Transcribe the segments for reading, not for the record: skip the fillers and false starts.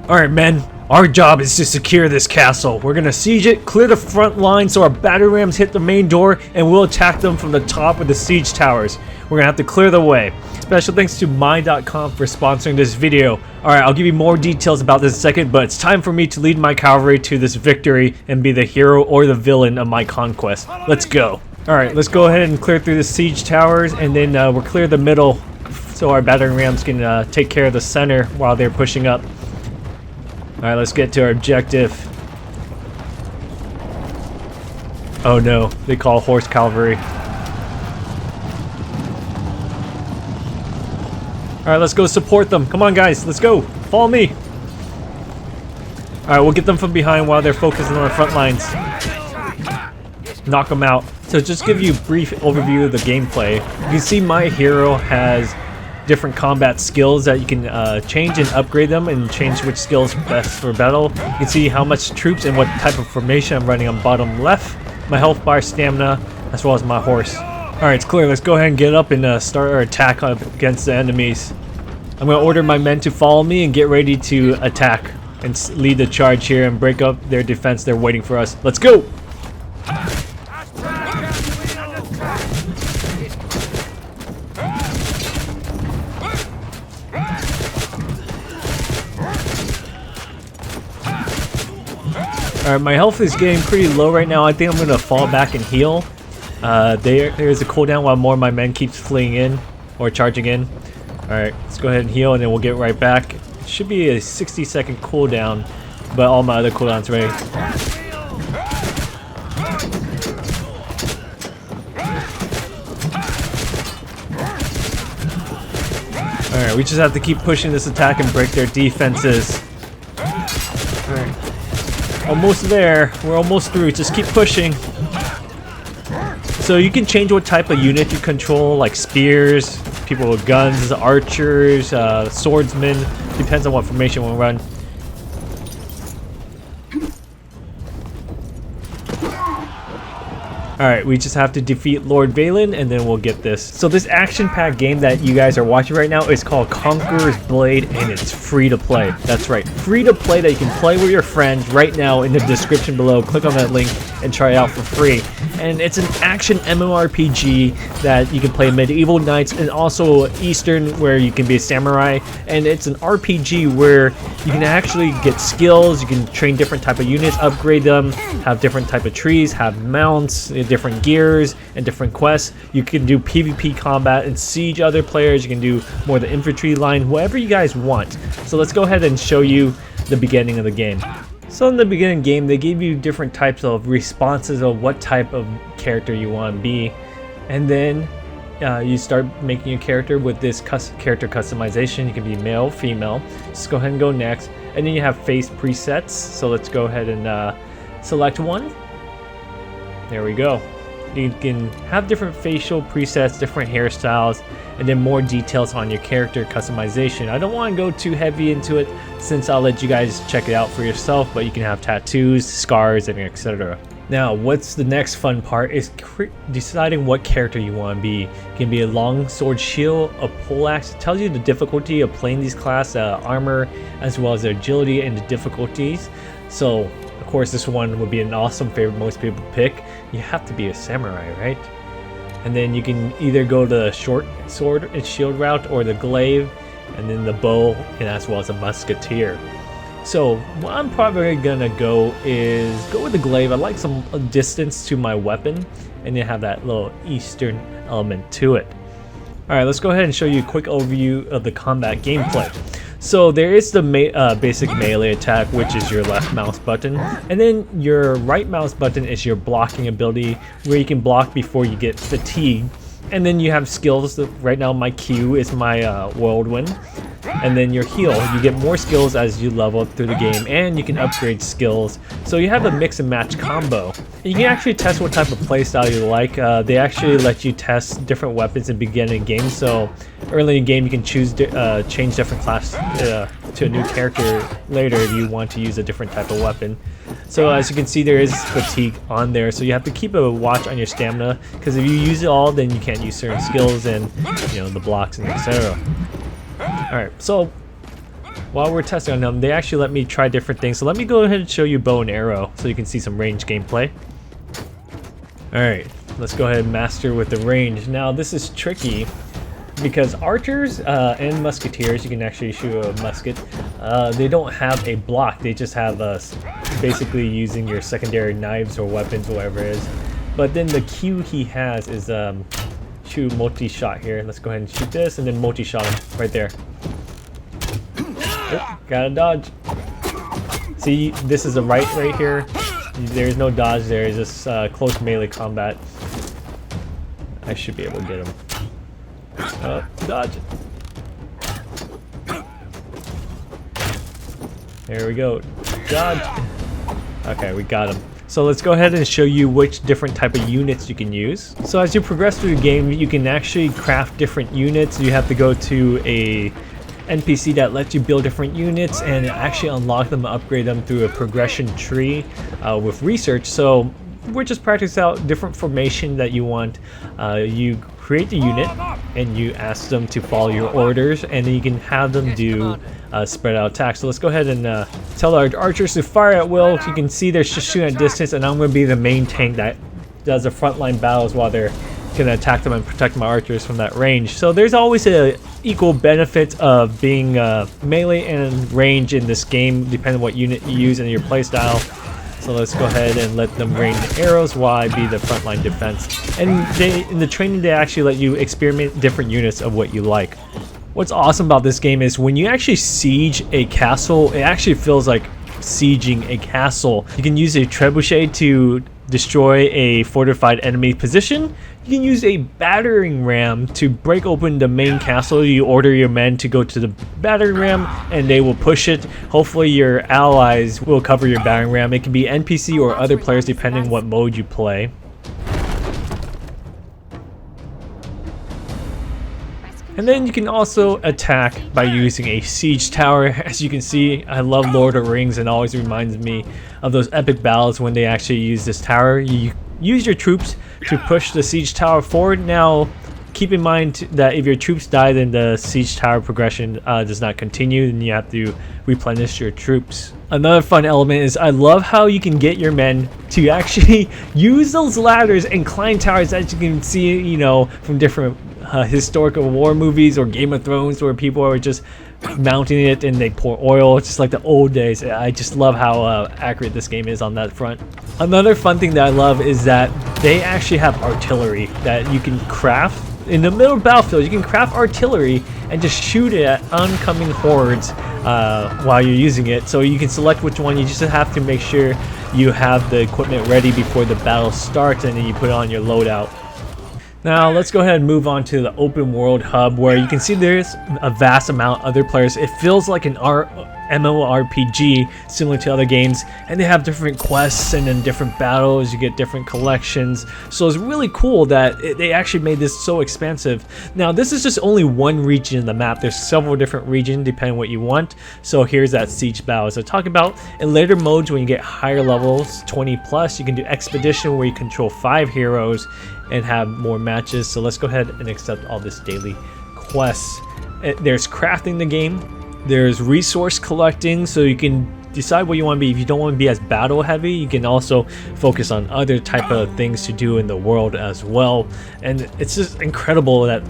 Alright, men. Our job is to secure this castle. We're gonna siege it, clear the front line so our battering rams hit the main door, and we'll attack them from the top of the siege towers. We're gonna have to clear the way. Special thanks to NukemDukem for sponsoring this video. Alright, I'll give you more details about this in a second, but it's time for me to lead my cavalry to this victory and be the hero or the villain of my conquest. Let's go. Alright, let's go ahead and clear through the siege towers, and then we'll clear the middle so our battering rams can take care of the center while they're pushing up. Alright, let's get to our objective. Oh no, they call horse cavalry. Alright, let's go support them. Come on guys, let's go. Follow me. Alright, we'll get them from behind while they're focusing on the front lines. Knock them out. So just give you a brief overview of the gameplay. You can see my hero has different combat skills that you can change and upgrade them and change which skills best for battle. You can see how much troops and what type of formation I'm running on bottom left, my health bar, stamina, as well as my horse. Alright, it's clear. Let's go ahead and get up and start our attack against the enemies. I'm going to order my men to follow me and get ready to attack and lead the charge here and break up their defense. They're waiting for us. Let's go! Alright, my health is getting pretty low right now. I think I'm going to fall back and heal. There's a cooldown while more of my men keeps fleeing in or charging in. Alright, let's go ahead and heal and then we'll get right back. It should be a 60-second cooldown, but all my other cooldowns ready. Alright, we just have to keep pushing this attack and break their defenses. Alright. Almost there. We're almost through. Just keep pushing. So you can change what type of unit you control, like spears, people with guns, archers, swordsmen. Depends on what formation we'll run. Alright, we just have to defeat Lord Valen and then we'll get this. So this action-packed game that you guys are watching right now is called Conquerors Blade and it's free to play. That's right, free to play that you can play with your friends right now in the description below. Click on that link and try it out for free. And it's an action MMORPG that you can play medieval knights and also Eastern where you can be a samurai. And it's an RPG where you can actually get skills, you can train different type of units, upgrade them, have different type of trees, have mounts, different gears and different quests. You can do PvP combat and siege other players. You can do more of the infantry line, whatever you guys want. So let's go ahead and show you the beginning of the game. So in the beginning game, they gave you different types of responses of what type of character you want to be. And then you start making your character with this character customization. You can be male, female. Just go ahead and go next. And then you have face presets. So let's go ahead and select one. There we go. You can have different facial presets, different hairstyles, and then more details on your character customization. I don't want to go too heavy into it since I'll let you guys check it out for yourself, but you can have tattoos, scars, and etc. Now, what's the next fun part is deciding what character you want to be. You can be a long sword shield, a poleaxe. It tells you the difficulty of playing these class, armor, as well as their agility and the difficulties. So, of course, this one would be an awesome favorite most people pick. You have to be a samurai, right? And then you can either go the short sword and shield route or the glaive, and then the bow, and as well as a musketeer. So what I'm probably gonna go is go with the glaive. I like some distance to my weapon, and then have that little Eastern element to it. All right, let's go ahead and show you a quick overview of the combat gameplay. So there is the basic melee attack, which is your left mouse button, and then your right mouse button is your blocking ability, where you can block before you get fatigued. And then you have skills. Right now my Q is my whirlwind, and then your heal. You get more skills as you level up through the game, and you can upgrade skills. So you have a mix and match combo. And you can actually test what type of playstyle you like. They actually let you test different weapons in the beginning of the game. So early in the game you can choose change different class to a new character later if you want to use a different type of weapon. So as you can see, there is fatigue on there, so you have to keep a watch on your stamina, because if you use it all, then you can't use certain skills and the blocks and etc. Alright, so while we're testing on them, they actually let me try different things. So let me go ahead and show you bow and arrow so you can see some range gameplay. Alright, let's go ahead and master with the range. Now this is tricky because archers and musketeers, you can actually shoot a musket, they don't have a block. They just have basically using your secondary knives or weapons, whatever it is. But then the Q he has is shoot multi-shot here. Let's go ahead and shoot this and then multi-shot him right there. Oh, gotta dodge. See, this is a right here. There's no dodge there. It's just close melee combat. I should be able to get him. Dodge. There we go. Dodge. Okay, we got him. So let's go ahead and show you which different type of units you can use. So as you progress through the game, you can actually craft different units. You have to go to a NPC that lets you build different units and actually unlock them, upgrade them through a progression tree with research. So we're just practicing out different formation that you want. You create the unit and you ask them to follow your orders, and then you can have them do spread out attacks. So let's go ahead and tell our archers to fire at will. You can see they're just shooting at distance, and I'm going to be the main tank that does the frontline battles while they're going to attack them and protect my archers from that range. So there's always a equal benefit of being melee and range in this game, depending on what unit you use in your playstyle. So let's go ahead and let them rain arrows while I be the frontline defense. And in the training, they actually let you experiment different units of what you like. What's awesome about this game is when you actually siege a castle, it actually feels like sieging a castle. You can use a trebuchet to destroy a fortified enemy position. You can use a battering ram to break open the main castle. You order your men to go to the battering ram and they will push it. Hopefully your allies will cover your battering ram. It can be NPC or other players depending on what mode you play. And then you can also attack by using a siege tower. As you can see, I love Lord of the Rings, and it always reminds me of those epic battles when they actually use this tower. You use your troops to push the siege tower forward. Now, keep in mind that if your troops die, then the siege tower progression does not continue, and you have to replenish your troops. Another fun element is I love how you can get your men to actually use those ladders and climb towers, as you can see, you know, from different historical war movies or Game of Thrones, where people are just mounting it and they pour oil. It's just like the old days. I just love how accurate this game is on that front. Another fun thing that I love is that they actually have artillery that you can craft. In the middle of the battlefield, you can craft artillery and just shoot it at oncoming hordes while you're using it. So you can select which one. You just have to make sure you have the equipment ready before the battle starts, and then you put it on your loadout. Now let's go ahead and move on to the open world hub, where you can see there's a vast amount of other players. It feels like an MMORPG similar to other games, and they have different quests and then different battles. You get different collections, so it's really cool that they actually made this so expansive. Now this is just only one region in the map. There's several different regions depending on what you want. So here's that siege battle as I talk about. In later modes, when you get higher levels, 20 plus, you can do expedition where you control 5 heroes and have more matches. So let's go ahead and accept all this daily quests. There's crafting the game. There's resource collecting, so you can decide what you want to be. If you don't want to be as battle heavy, you can also focus on other type of things to do in the world as well. And it's just incredible that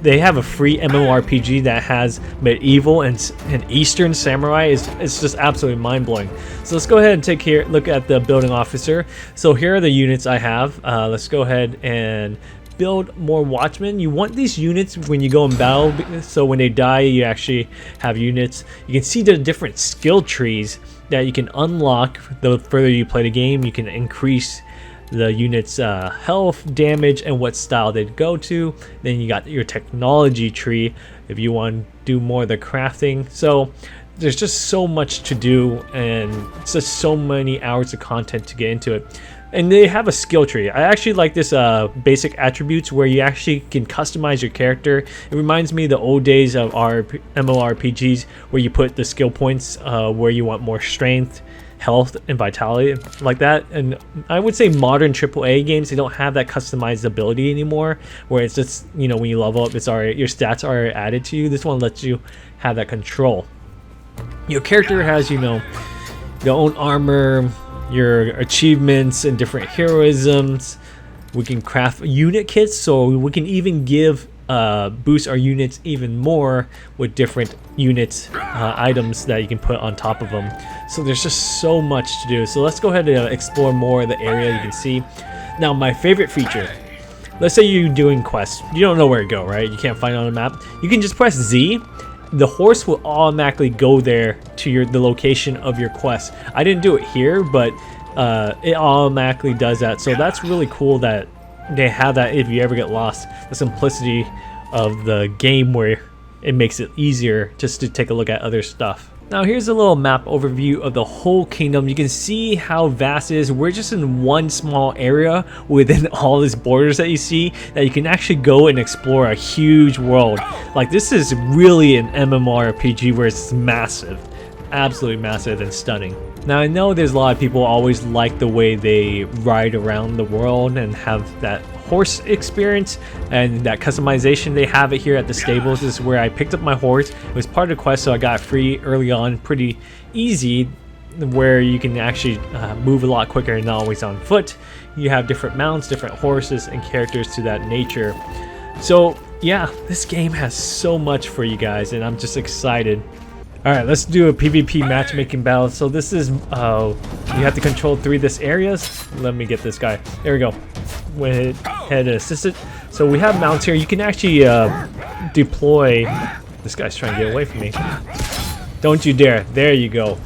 they have a free MMORPG that has medieval and Eastern samurai. It's just absolutely mind-blowing. So let's go ahead and take a look at the building officer. So here are the units I have. Let's go ahead and build more watchmen. You want these units when you go in battle, so when they die you actually have units. You can see the different skill trees that you can unlock the further you play the game. You can increase the unit's health, damage, and what style they'd go to. Then you got your technology tree if you want to do more of the crafting. So there's just so much to do, and it's just so many hours of content to get into it. And they have a skill tree. I actually like this basic attributes where you actually can customize your character. It reminds me of the old days of our MMORPGs where you put the skill points where you want more strength, health, and vitality like that. And I would say modern AAA games, they don't have that customizability anymore, where it's just, when you level up, it's already, your stats are added to you. This one lets you have that control. Your character has, you know, your own armor, your achievements, and different heroisms. We can craft unit kits, so we can even give boost our units even more with different units items that you can put on top of them. So there's just so much to do. So let's go ahead and explore more of the area. You can see now my favorite feature. Let's say you're doing quests, you don't know where to go, right? You can't find it on the map. You can just press Z. The horse will automatically go there to the location of your quest. I didn't do it here, but it automatically does that. So that's really cool that they have that if you ever get lost. The simplicity of the game where it makes it easier just to take a look at other stuff. Now here's a little map overview of the whole kingdom. You can see how vast it is. We're just in one small area within all these borders that you see, that you can actually go and explore a huge world. Like, this is really an MMORPG where it's massive, absolutely massive and stunning. Now I know there's a lot of people always like the way they ride around the world and have that horse experience and that customization. They have it here at the stables. This is where I picked up my horse. It was part of the quest, so I got it free early on, pretty easy, where you can actually move a lot quicker and not always on foot. You have different mounts, different horses, and characters to that nature. So yeah, this game has so much for you guys, and I'm just excited. Alright, let's do a PvP matchmaking battle. So this is, you have to control 3 of this areas. Let me get this guy. There we go. Went ahead and assisted. So we have mounts here. You can actually deploy. This guy's trying to get away from me. Don't you dare. There you go.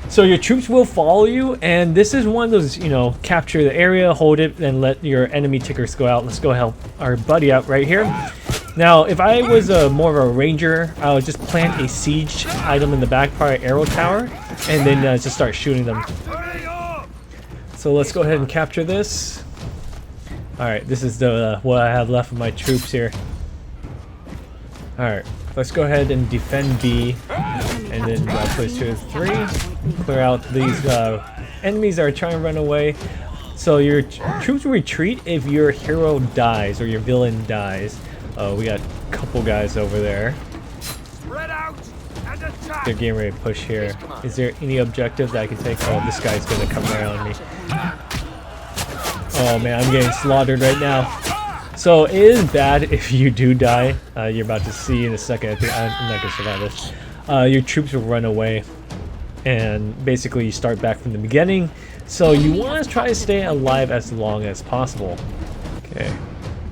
So your troops will follow you, and this is one of those, you know, capture the area, hold it, and let your enemy tickers go out. Let's go help our buddy out right here. Now, if I was more of a ranger, I would just plant a siege item in the back part of arrow tower, and then just start shooting them. So let's go ahead and capture this. Alright, this is the what I have left of my troops here. Alright, let's go ahead and defend B, and then place 2 and 3. Clear out these enemies that are trying to run away. So your troops retreat if your hero dies or your villain dies. We got a couple guys over there. They're getting ready to push here. Is there any objective that I can take? Oh, this guy's gonna come around me. Oh man, I'm getting slaughtered right now. So it is bad if you do die. You're about to see in a second. I think I'm not gonna survive this. Your troops will run away, and basically you start back from the beginning. So you want to try to stay alive as long as possible. Okay.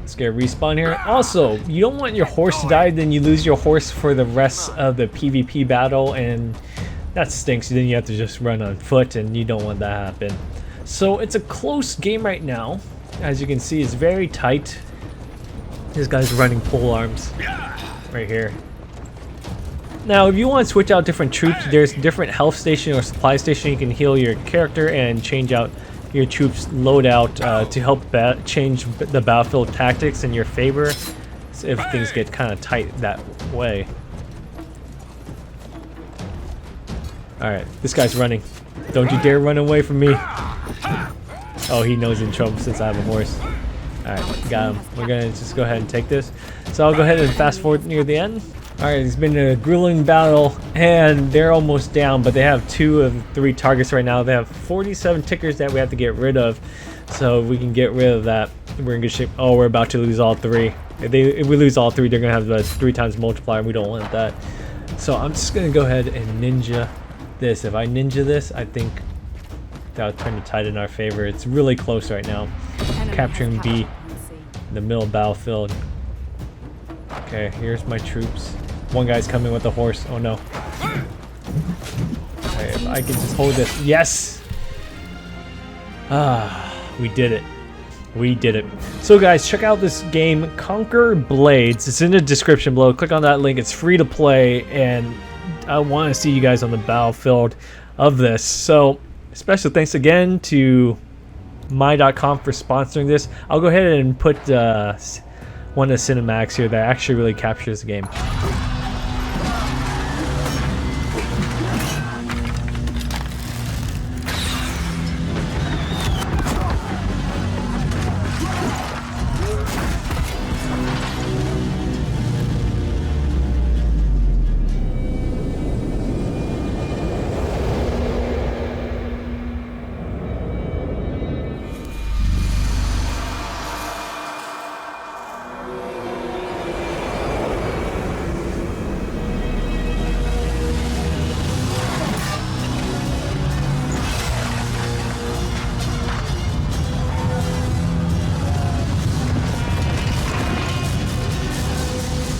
Let's get a respawn here. Also, you don't want your horse to die, then you lose your horse for the rest of the PvP battle, and that stinks. Then you have to just run on foot, and you don't want that to happen. So it's a close game right now. As you can see, it's very tight. This guy's running pole arms right here. Now, if you want to switch out different troops, there's different health station or supply station. You can heal your character and change out your troops loadout to help change the battlefield tactics in your favor if things get kind of tight that way. Alright, this guy's running. Don't you dare run away from me. Oh, he knows in trouble since I have a horse. Alright, got him. We're gonna just go ahead and take this. So I'll go ahead and fast forward near the end. Alright, it's been a grueling battle, and they're almost down, but they have 2 of 3 targets right now. They have 47 tickers that we have to get rid of, so if we can get rid of that, we're in good shape. Oh, we're about to lose all 3. If we lose all 3, they're going to have the 3 times multiplier, and we don't want that. So I'm just going to go ahead and ninja this. If I ninja this, I think that'll turn the tide in our favor. It's really close right now. Capturing B in the middle battlefield. Okay, here's my troops. One guy's coming with a horse. Oh no. Okay, if I can just hold this. Yes! Ah, we did it. We did it. So guys, check out this game, Conquer Blades. It's in the description below. Click on that link. It's free to play, and I want to see you guys on the battlefield of this. So, special thanks again to my.com for sponsoring this. I'll go ahead and put one of the cinematics here that actually really captures the game.